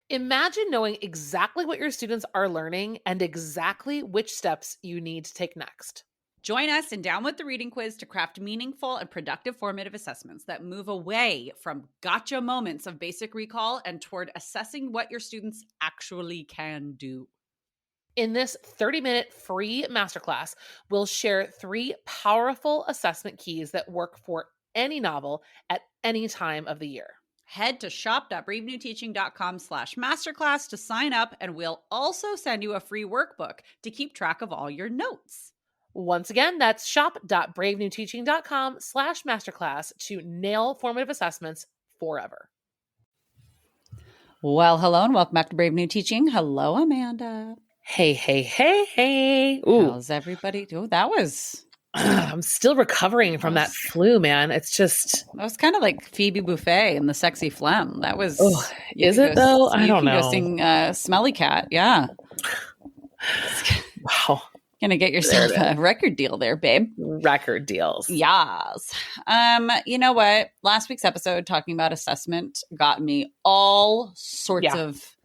Imagine knowing exactly what your students are learning and exactly which steps you need to take next. Join us in Down with the Reading Quiz to craft meaningful and productive formative assessments that move away from gotcha moments of basic recall and toward assessing what your students actually can do. In this 30-minute free masterclass, we'll share 3 powerful assessment keys that work for any novel at any time of the year. Head to shop.bravenewteaching.com/masterclass to sign up, and we'll also send you a free workbook to keep track of all your notes. Once again, that's shop.bravenewteaching.com/masterclass to nail formative assessments forever. Well, hello and welcome back to Brave New Teaching. Hello, Amanda. Hey. Ooh. How's everybody? Oh, that was... I'm still recovering from that flu, man. It's just... That was kind of like Phoebe Buffay and the Sexy Phlegm. That was... Oh, is it though? I don't know. You can go sing Smelly Cat. Yeah. Wow. Gonna get yourself a record deal there, babe. Record deals. Yes. You know what? Last week's episode talking about assessment got me all sorts of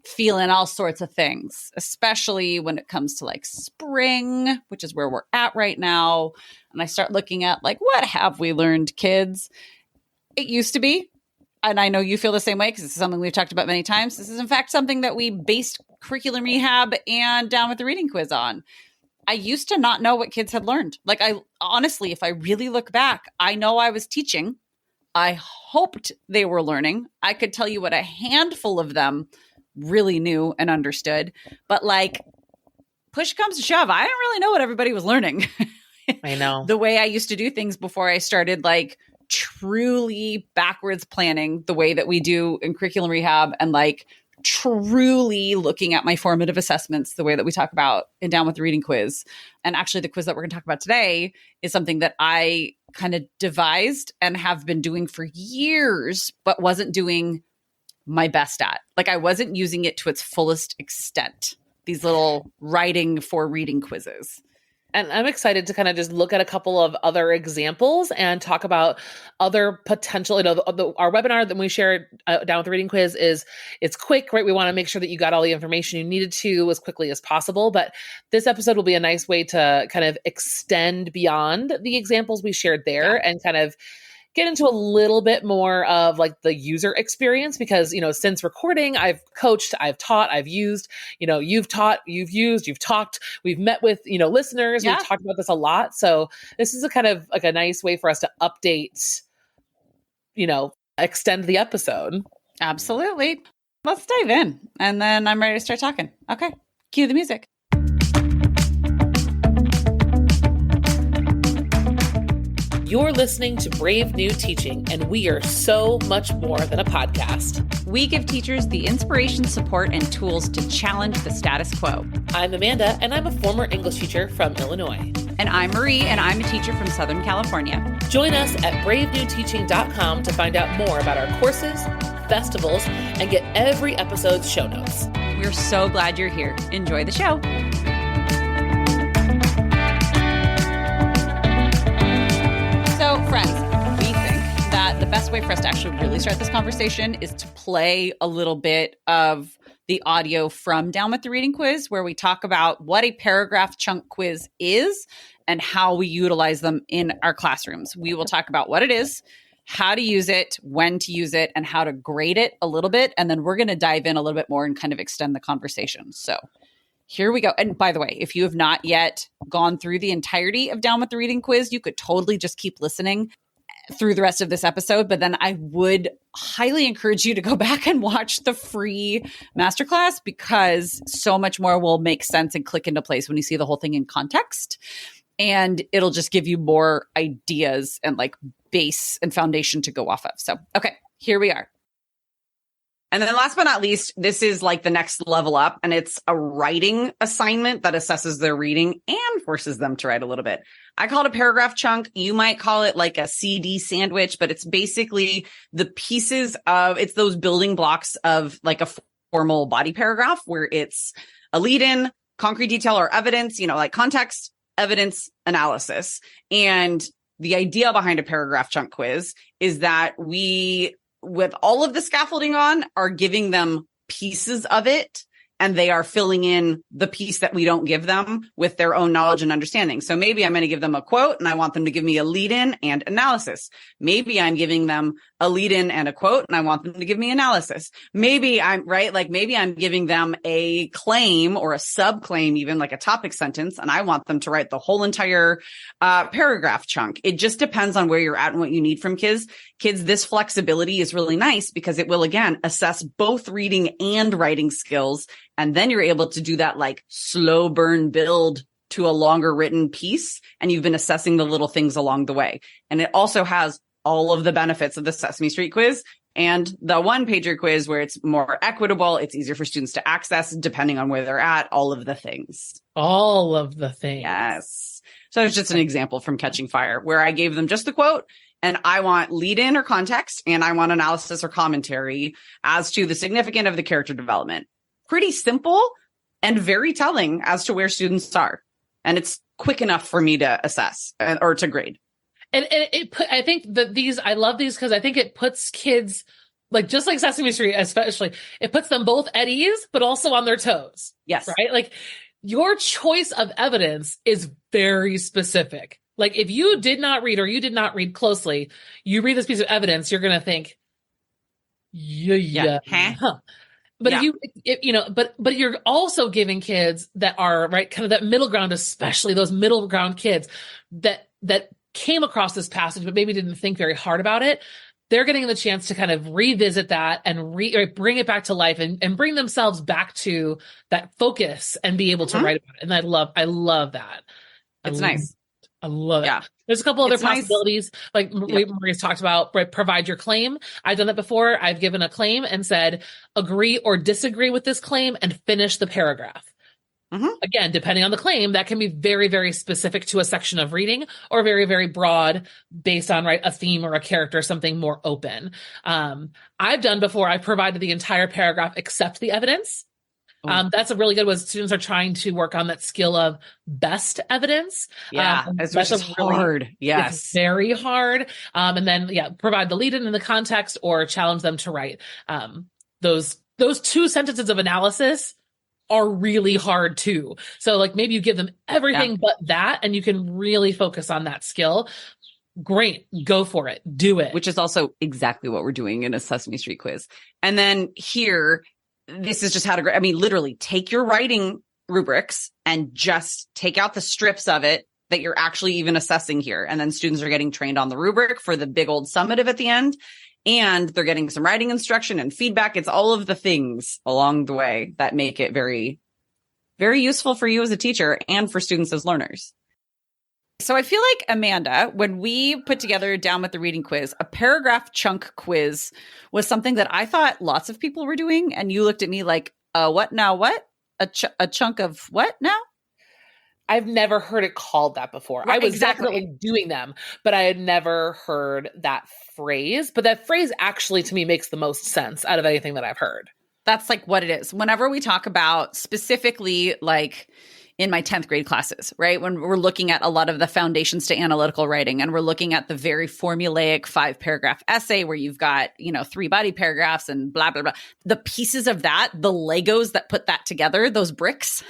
feeling all sorts of things, especially when it comes to like spring, which is where we're at right now. And I start looking at like, what have we learned, kids? It used to be, and I know you feel the same way because this is something we've talked about many times. This is in fact something that we based curriculum rehab and Down with the Reading Quiz on. I used to not know what kids had learned. Like I honestly, if I really look back, I know I was teaching. I hoped they were learning. I could tell you what a handful of them really knew and understood, but like push comes to shove, I didn't really know what everybody was learning. I know. The way I used to do things before I started like truly backwards planning the way that we do in curriculum rehab and like truly looking at my formative assessments the way that we talk about in Down with the Reading Quiz. And actually the quiz that we're going to talk about today is something that I kind of devised and have been doing for years, but wasn't doing my best at. Like I wasn't using it to its fullest extent. These little writing for reading quizzes. And I'm excited to kind of just look at a couple of other examples and talk about other potential, our webinar that we shared Down with the Reading Quiz it's quick, right? We want to make sure that you got all the information you needed to as quickly as possible. But this episode will be a nice way to kind of extend beyond the examples we shared there and kind of get into a little bit more of like the user experience because, since recording, I've coached, I've taught, I've used, you've taught, you've used, you've talked, we've met with, listeners. We've talked about this a lot. So this is a kind of like a nice way for us to update, extend the episode. Absolutely. Let's dive in. And then I'm ready to start talking. Okay. Cue the music. You're listening to Brave New Teaching, and we are so much more than a podcast. We give teachers the inspiration, support, and tools to challenge the status quo. I'm Amanda, and I'm a former English teacher from Illinois. And I'm Marie, and I'm a teacher from Southern California. Join us at bravenewteaching.com to find out more about our courses, festivals, and get every episode's show notes. We're so glad you're here. Enjoy the show. So, friends, we think that the best way for us to actually really start this conversation is to play a little bit of the audio from Down with the Reading Quiz, where we talk about what a paragraph chunk quiz is and how we utilize them in our classrooms. We will talk about what it is, how to use it, when to use it, and how to grade it a little bit. And then we're going to dive in a little bit more and kind of extend the conversation. So here we go. And by the way, if you have not yet gone through the entirety of Down with the Reading Quiz, you could totally just keep listening through the rest of this episode. But then I would highly encourage you to go back and watch the free masterclass because so much more will make sense and click into place when you see the whole thing in context. And it'll just give you more ideas and like base and foundation to go off of. So, okay, here we are. And then last but not least, this is like the next level up, and it's a writing assignment that assesses their reading and forces them to write a little bit. I call it a paragraph chunk. You might call it like a CD sandwich, but it's basically the pieces of, it's those building blocks of like a formal body paragraph where it's a lead-in, concrete detail or evidence, like context, evidence, analysis. And the idea behind a paragraph chunk quiz is that we, with all of the scaffolding on, are giving them pieces of it, and they are filling in the piece that we don't give them with their own knowledge and understanding. So maybe I'm going to give them a quote and I want them to give me a lead in and analysis. Maybe I'm giving them a lead in and a quote and I want them to give me analysis. Maybe maybe I'm giving them a claim or a subclaim, even like a topic sentence, and I want them to write the whole entire paragraph chunk. It just depends on where you're at and what you need from kids. This flexibility is really nice because it will, again, assess both reading and writing skills. And then you're able to do that like slow burn build to a longer written piece. And you've been assessing the little things along the way. And it also has all of the benefits of the Sesame Street quiz and the one pager quiz where it's more equitable. It's easier for students to access depending on where they're at, all of the things. All of the things. Yes. So it's just an example from Catching Fire where I gave them just the quote and I want lead in or context and I want analysis or commentary as to the significance of the character development. Pretty simple and very telling as to where students are. And it's quick enough for me to assess or to grade. And I think that I love these because I think it puts kids, like, just like Sesame Street, especially, it puts them both at ease, but also on their toes. Yes. Right? Like, your choice of evidence is very specific. Like, if you did not read or you did not read closely, you read this piece of evidence, you're going to think, huh. But but you're also giving kids that are right, kind of that middle ground, especially those middle ground kids that came across this passage, but maybe didn't think very hard about it. They're getting the chance to kind of revisit that and bring it back to life and bring themselves back to that focus and be able to write about it. And I love that. It's nice. I love it. Yeah. There's a couple other It's nice. possibilities, like Maria's talked about, right? Provide your claim. I've done that before. I've given a claim and said, agree or disagree with this claim and finish the paragraph. Again, depending on the claim, that can be very, very specific to a section of reading or very, very broad based on, right, a theme or a character, something more open. I've done before. I've provided the entire paragraph except the evidence. That's a really good one. Students are trying to work on that skill of best evidence. Yeah, it's hard. Yes. It's very hard. And then, provide the lead in the context or challenge them to write. Those two sentences of analysis are really hard too. So like maybe you give them everything but that, and you can really focus on that skill. Great. Go for it. Do it. Which is also exactly what we're doing in a Sesame Street quiz. And then here, this is just how to grade. I mean, literally take your writing rubrics and just take out the strips of it that you're actually even assessing here. And then students are getting trained on the rubric for the big old summative at the end. And they're getting some writing instruction and feedback. It's all of the things along the way that make it very, very useful for you as a teacher and for students as learners. So I feel like, Amanda, when we put together Down with the Reading quiz, a paragraph chunk quiz was something that I thought lots of people were doing. And you looked at me like, what now? What? A chunk of what now? I've never heard it called that before. Right, I was definitely doing them, but I had never heard that phrase. But that phrase actually, to me, makes the most sense out of anything that I've heard. That's like what it is. Whenever we talk about specifically like in my 10th grade classes, right? When we're looking at a lot of the foundations to analytical writing and we're looking at the very formulaic 5-paragraph essay where you've got, 3 body paragraphs and blah, blah, blah. The pieces of that, the Legos that put that together, those bricks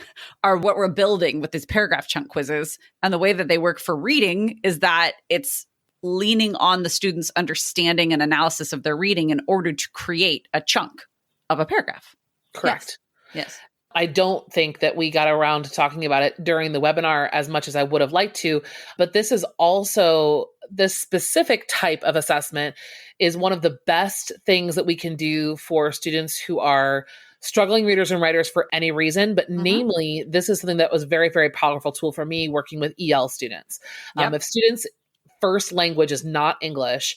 are what we're building with these paragraph chunk quizzes. And the way that they work for reading is that it's leaning on the students' understanding and analysis of their reading in order to create a chunk of a paragraph. Correct. Yes. I don't think that we got around to talking about it during the webinar as much as I would have liked to, but this is also, this specific type of assessment is one of the best things that we can do for students who are struggling readers and writers for any reason, but namely, this is something that was a very, very powerful tool for me working with EL students. If students' first language is not English,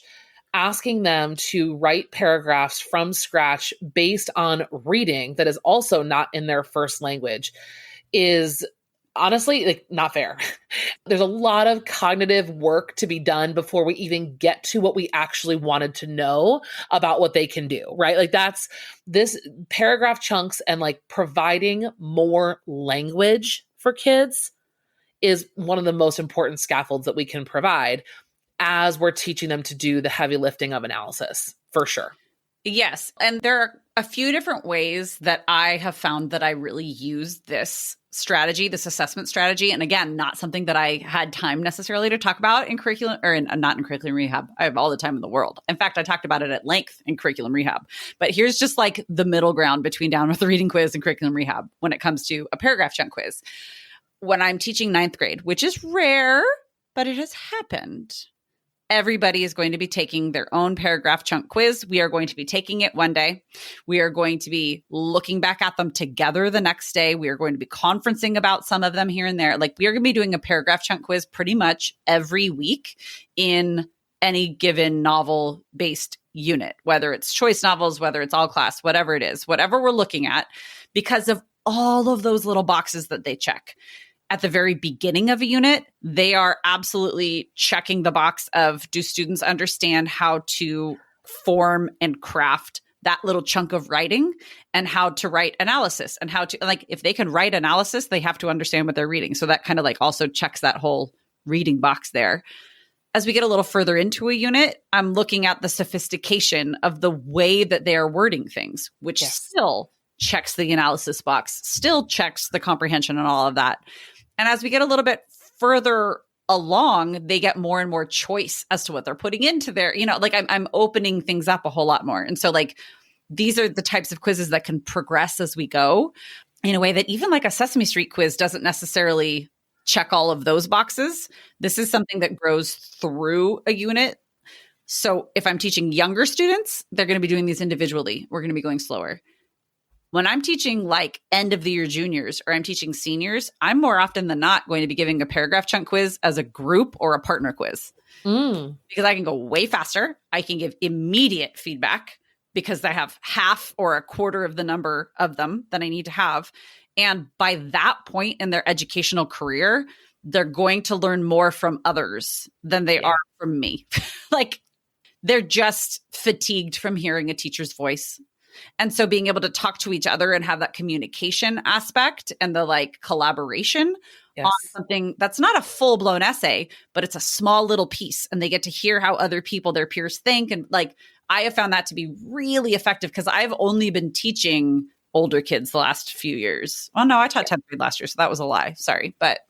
asking them to write paragraphs from scratch based on reading that is also not in their first language is honestly not fair. There's a lot of cognitive work to be done before we even get to what we actually wanted to know about what they can do, right? Like that's this paragraph chunks and like providing more language for kids is one of the most important scaffolds that we can provide as we're teaching them to do the heavy lifting of analysis, for sure. Yes. And there are a few different ways that I have found that I really use this strategy, this assessment strategy. And again, not something that I had time necessarily to talk about in curriculum or not in curriculum rehab. I have all the time in the world. In fact, I talked about it at length in curriculum rehab. But here's just like the middle ground between Down with the Reading Quiz and curriculum rehab when it comes to a paragraph chunk quiz. When I'm teaching ninth grade, which is rare, but it has happened. Everybody is going to be taking their own paragraph chunk quiz. We are going to be taking it one day. We are going to be looking back at them together the next day. We are going to be conferencing about some of them here and there. Like we are going to be doing a paragraph chunk quiz pretty much every week in any given novel-based unit, whether it's choice novels, whether it's all class, whatever it is, whatever we're looking at, because of all of those little boxes that they check. At the very beginning of a unit, they are absolutely checking the box of, do students understand how to form and craft that little chunk of writing and how to write analysis and how to, like, if they can write analysis, they have to understand what they're reading. So that kind of like also checks that whole reading box there. As we get a little further into a unit, I'm looking at the sophistication of the way that they are wording things, which still checks the analysis box, still checks the comprehension and all of that. And as we get a little bit further along, they get more and more choice as to what they're putting into their, like I'm opening things up a whole lot more. And so like, these are the types of quizzes that can progress as we go in a way that even like a Sesame Street quiz doesn't necessarily check all of those boxes. This is something that grows through a unit. So if I'm teaching younger students, they're going to be doing these individually. We're going to be going slower. When I'm teaching like end of the year juniors or I'm teaching seniors, I'm more often than not going to be giving a paragraph chunk quiz as a group or a partner quiz because I can go way faster. I can give immediate feedback because I have half or a quarter of the number of them that I need to have. And by that point in their educational career, they're going to learn more from others than they are from me. Like they're just fatigued from hearing a teacher's voice. And so being able to talk to each other and have that communication aspect and the like collaboration on something that's not a full blown essay, but it's a small little piece and they get to hear how other people, their peers think. And like, I have found that to be really effective because I've only been teaching older kids the last few years. Oh no, I taught 10th grade last year. So that was a lie. Sorry, but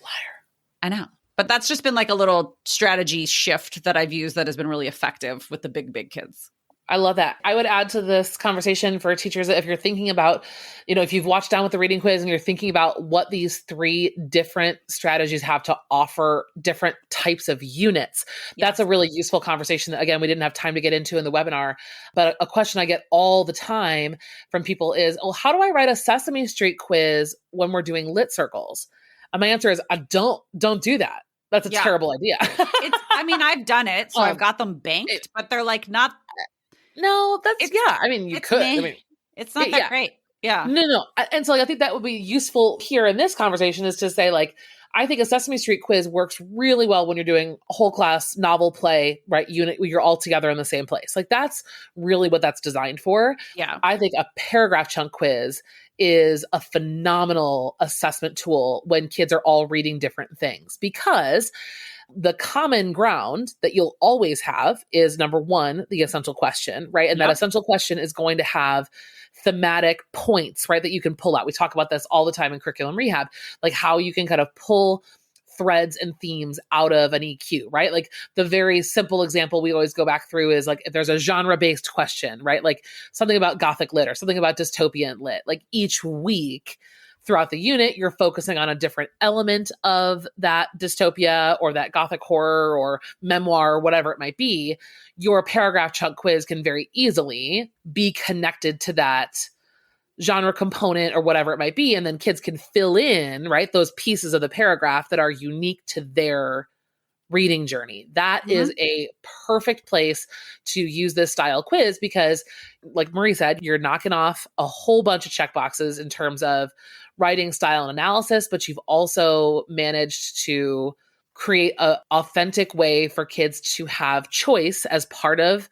liar. I know. But that's just been like a little strategy shift that I've used that has been really effective with the big kids. I love that. I would add to this conversation for teachers that if you're thinking about, if you've watched Down with the Reading Quiz and you're thinking about what these 3 different strategies have to offer different types of units, that's a really useful conversation that, again, we didn't have time to get into in the webinar. But a question I get all the time from people is, oh, how do I write a Sesame Street quiz when we're doing lit circles? And my answer is, don't do that. That's a terrible idea. I've done it. So I've got them banked, but they're like not... No, that's, you could. It's not that great. Yeah. No. And so like, I think that would be useful here in this conversation is to say like, I think a Sesame Street quiz works really well when you're doing a whole class novel play, right? Unit where you're all together in the same place. Like that's really what that's designed for. Yeah. I think a paragraph chunk quiz is a phenomenal assessment tool when kids are all reading different things because the common ground that you'll always have is number 1, the essential question, right? And that essential question is going to have thematic points, right? That you can pull out. We talk about this all the time in curriculum rehab, like how you can kind of pull threads and themes out of an EQ, right? Like the very simple example we always go back through is like if there's a genre-based question, right? Like something about Gothic lit or something about dystopian lit, like each week throughout the unit, you're focusing on a different element of that dystopia or that Gothic horror or memoir or whatever it might be. Your paragraph chunk quiz can very easily be connected to that genre component or whatever it might be. And then kids can fill in, right, those pieces of the paragraph that are unique to their reading journey. That is a perfect place to use this style quiz because, like Marie said, you're knocking off a whole bunch of checkboxes in terms of writing style and analysis, but you've also managed to create an authentic way for kids to have choice as part of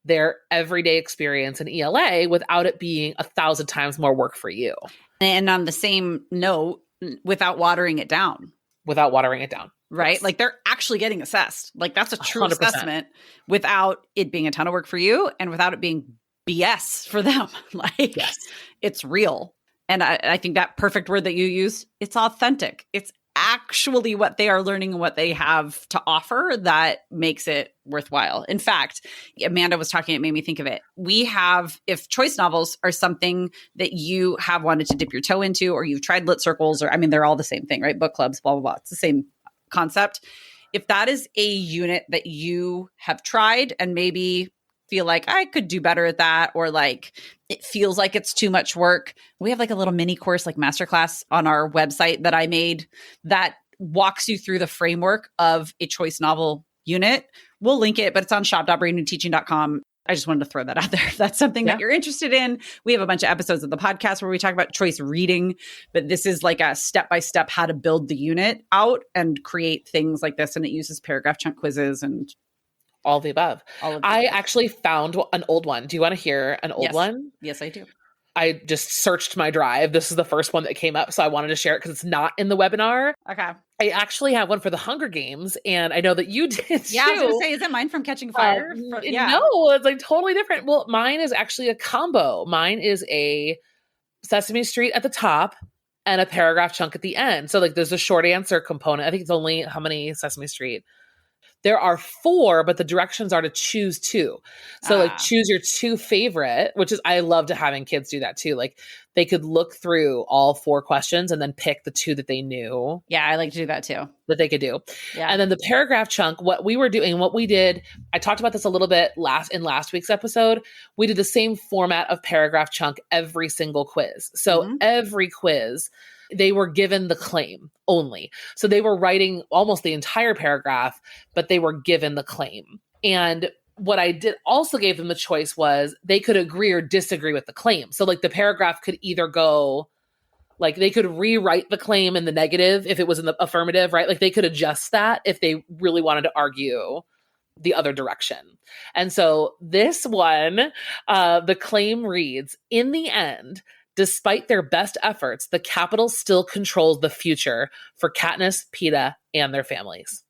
their everyday experience in ELA without it being 1,000 times more work for you. And on the same note, without watering it down. Right? Yes. Like they're actually getting assessed. Like that's a true 100%. assessment without it being a ton of work for you and without it being BS for them. Like, Yes. it's real. And I think that perfect word that you use, it's authentic. It's actually what they are learning and what they have to offer that makes it worthwhile. In fact, Amanda was talking, it made me think of it. We have, if choice novels are something that you have wanted to dip your toe into, or you've tried lit circles, or I mean, they're all the same thing, right? Book clubs, blah, blah, blah. It's the same concept. If that is a unit that you have tried and maybe feel like I could do better at that, or like it feels like it's too much work, we have like a little mini course, like masterclass on our website that I made that walks you through the framework of a choice novel unit. We'll link it, but it's on shop.brainteaching.com. I just wanted to throw that out there. If that's something that you're interested in. We have a bunch of episodes of the podcast where we talk about choice reading, but this is like a step-by-step how to build the unit out and create things like this. And it uses paragraph chunk quizzes and all of the above. I actually found an old one. Do you want to hear an old one? Yes, I do. I just searched my drive. This is the first one that came up, so I wanted to share it because it's not in the webinar. Okay. I actually have one for the Hunger Games, and I know that you did too. Yeah, I was going to say, is it mine from Catching Fire? No, it's like totally different. Well, mine is actually a combo. Mine is a Sesame Street at the top and a paragraph chunk at the end. So like there's a short answer component. I think it's only how many Sesame Street? There are 4, but the directions are to choose 2. So like choose your 2 favorite, which is, I love to having kids do that too. Like they could look through all 4 questions and then pick the 2 that they knew. Yeah, I like to do that too. That they could do. Yeah. And then the paragraph chunk, what we were doing, what we did, I talked about this a little bit in last week's episode. We did the same format of paragraph chunk every single quiz. So every quiz, they were given the claim only. So they were writing almost the entire paragraph, but they were given the claim. And what I did also gave them the choice was they could agree or disagree with the claim. So like the paragraph could either go, like they could rewrite the claim in the negative if it was in the affirmative, right? Like they could adjust that if they really wanted to argue the other direction. And so this one, the claim reads, in the end, despite their best efforts, the Capitol still controls the future for Katniss, Peeta, and their families.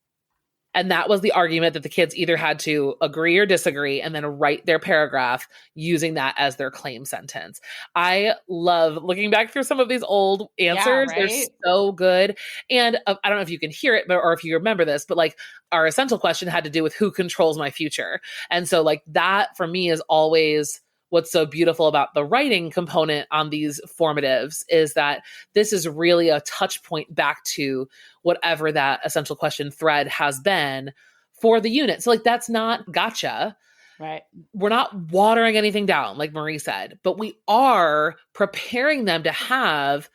And that was the argument that the kids either had to agree or disagree and then write their paragraph using that as their claim sentence. I love looking back through some of these old answers. Yeah, right? They're so good. And I don't know if you can hear it, or if you remember this, but like our essential question had to do with who controls my future. And so like that for me is always what's so beautiful about the writing component on these formatives, is that this is really a touch point back to whatever that essential question thread has been for the unit. So like, that's not gotcha. Right. We're not watering anything down, like Marie said, but we are preparing them to have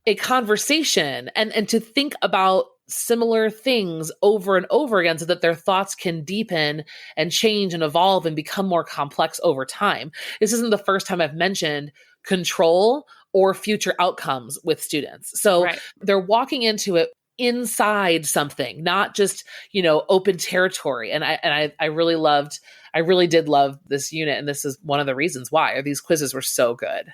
a conversation and to think about similar things over and over again so that their thoughts can deepen and change and evolve and become more complex over time. This isn't the first time I've mentioned control or future outcomes with students. So they're walking into it inside something, not just, open territory. And I really did love this unit. And this is one of the reasons why these quizzes were so good.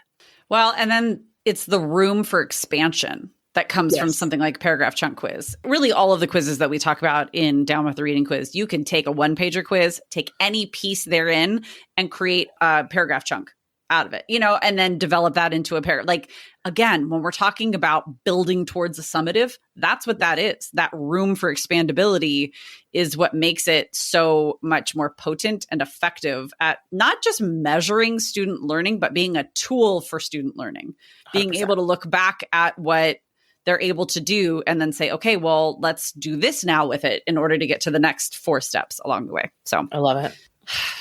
Well, and then it's the room for expansion that comes from something like paragraph chunk quiz. Really, all of the quizzes that we talk about in Down with the Reading Quiz, you can take a 1-pager quiz, take any piece therein, and create a paragraph chunk out of it, and then develop that into a paragraph. Like, again, when we're talking about building towards a summative, that's what that is. That room for expandability is what makes it so much more potent and effective at not just measuring student learning, but being a tool for student learning, 100%. Being able to look back at what they're able to do and then say, okay, well, let's do this now with it in order to get to the next 4 steps along the way. So I love it.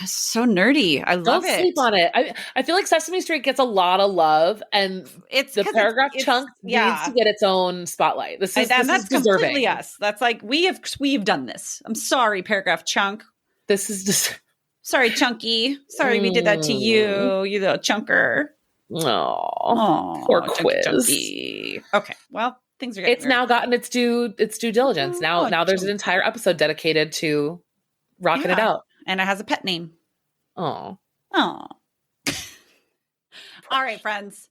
So nerdy. I love it. Don't sleep on it. I feel like Sesame Street gets a lot of love, and it's the paragraph chunk needs to get its own spotlight. This is that's deserving. Completely us. That's like we've done this. I'm sorry, paragraph chunk. This is just sorry, Chunky. Sorry, we did that to you, you little chunker. Oh, poor quiz. Chunky. Okay, well, things are getting It's now gotten its due diligence. Now there's an entire episode dedicated to rocking it out. And it has a pet name. Oh. All right, friends.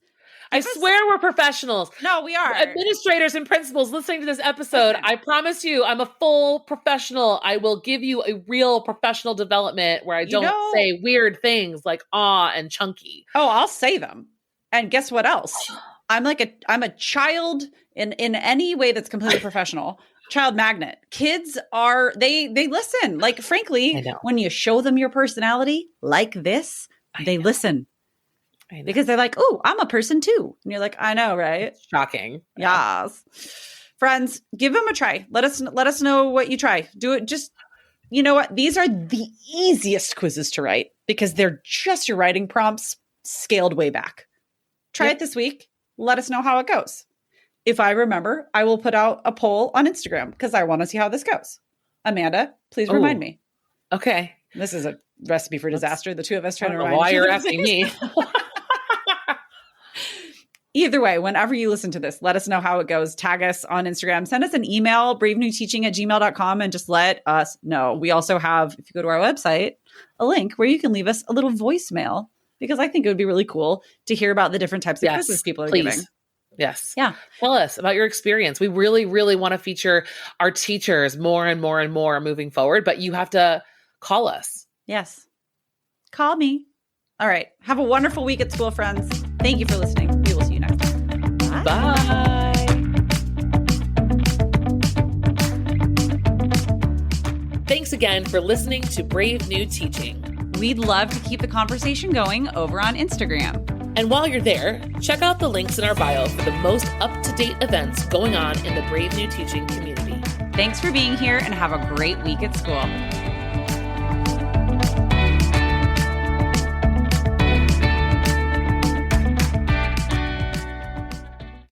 I swear we're professionals. No, we are. Administrators and principals listening to this episode, I promise you, I'm a full professional. I will give you a real professional development where I don't say weird things like "aw" and "chunky." Oh, I'll say them. And guess what else? I'm a child in any way that's completely professional. Child magnet. Kids are they listen. Like, frankly, when you show them your personality like this, they listen. Because they're like, oh, I'm a person too. And you're like, I know, right? It's shocking. Yes. Friends, give them a try. Let us know what you try. Do it. Just, you know what? These are the easiest quizzes to write because they're just your writing prompts scaled way back. Try it this week. Let us know how it goes. If I remember, I will put out a poll on Instagram because I want to see how this goes. Amanda, please remind me. Okay. This is a recipe for disaster. The two of us trying to remind why you're asking me. Either way, whenever you listen to this, let us know how it goes. Tag us on Instagram. Send us an email, bravenewteaching@gmail.com, and just let us know. We also have, if you go to our website, a link where you can leave us a little voicemail because I think it would be really cool to hear about the different types of quizzes people are giving. Yes. Yeah. Tell us about your experience. We really, really want to feature our teachers more and more and more moving forward, but you have to call us. Yes. Call me. All right. Have a wonderful week at school, friends. Thank you for listening. We will see you next time. Bye. Bye. Thanks again for listening to Brave New Teaching. We'd love to keep the conversation going over on Instagram. And while you're there, check out the links in our bio for the most up-to-date events going on in the Brave New Teaching community. Thanks for being here and have a great week at school.